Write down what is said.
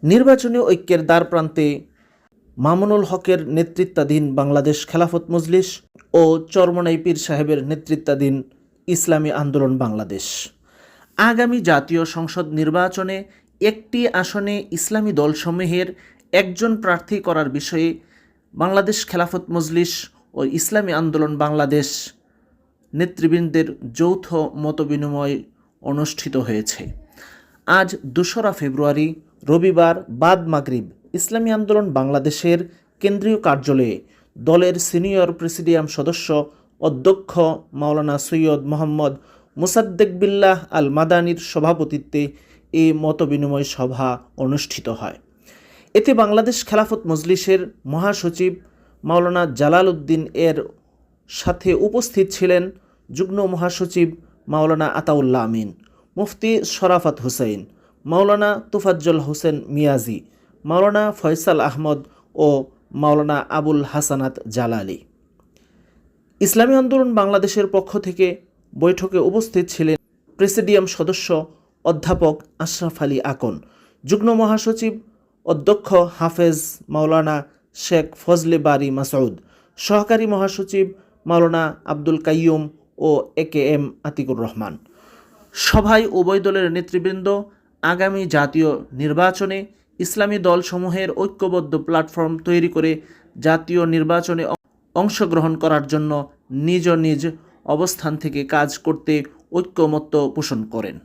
নির্বাচনী ঐক্যের দ্বারপ্রান্তে মামুনুল হকের নেতৃত্বাধীন বাংলাদেশ খেলাফত মজলিস ও চরমোনাই পীর সাহেবের নেতৃত্বাধীন ইসলামী আন্দোলন বাংলাদেশ। আগামী জাতীয় সংসদ নির্বাচনে একটি আসনে ইসলামী দলসমূহের একজন প্রার্থী করার বিষয়ে বাংলাদেশ খেলাফত মজলিস ও ইসলামী আন্দোলন বাংলাদেশ নেতৃবৃন্দের যৌথ মতবিনিময় অনুষ্ঠিত হয়েছে। আজ ২রা ফেব্রুয়ারি রবিবার বাদ মাগরিব ইসলামী আন্দোলন বাংলাদেশের কেন্দ্রীয় কার্যালয়ে দলের সিনিয়র প্রেসিডিয়াম সদস্য অধ্যক্ষ মাওলানা সৈয়দ মোহাম্মদ মুসাদ্দেক বিল্লাহ আল মাদানির সভাপতিত্বে এ মতবিনিময় সভা অনুষ্ঠিত হয়। এতে বাংলাদেশ খেলাফত মজলিসের মহাসচিব মাওলানা জালাল উদ্দিন এর সাথে উপস্থিত ছিলেন যুগ্ম মহাসচিব মাওলানা আতাউল্লাহ আমিন, মুফতি শরাফত হুসাইন, মাওলানা তোফাজ্জল হোসেন মিয়াজি, মাওলানা ফয়সাল আহমদ ও মাওলানা আবুল হাসানাত জালালি। ইসলামী আন্দোলন বাংলাদেশের পক্ষ থেকে বৈঠকে উপস্থিত ছিলেন প্রেসিডিয়াম সদস্য অধ্যাপক আশরাফ আলী আকন, যুগ্ম মহাসচিব অধ্যক্ষ হাফেজ মাওলানা শেখ ফজলে বারি মাসউদ, সহকারী মহাসচিব মাওলানা আব্দুল কাইয়ুম ও AKM আতিকুর রহমান। সভায় উভয় দলের নেতৃবৃন্দ আগামী জাতীয় নির্বাচনে ইসলামী দলসমূহের ঐক্যবদ্ধ প্ল্যাটফর্ম তৈরি করে জাতীয় নির্বাচনে অংশগ্রহণ করার জন্য নিজ নিজ অবস্থান থেকে কাজ করতে ঐক্যমত্য পোষণ করেন।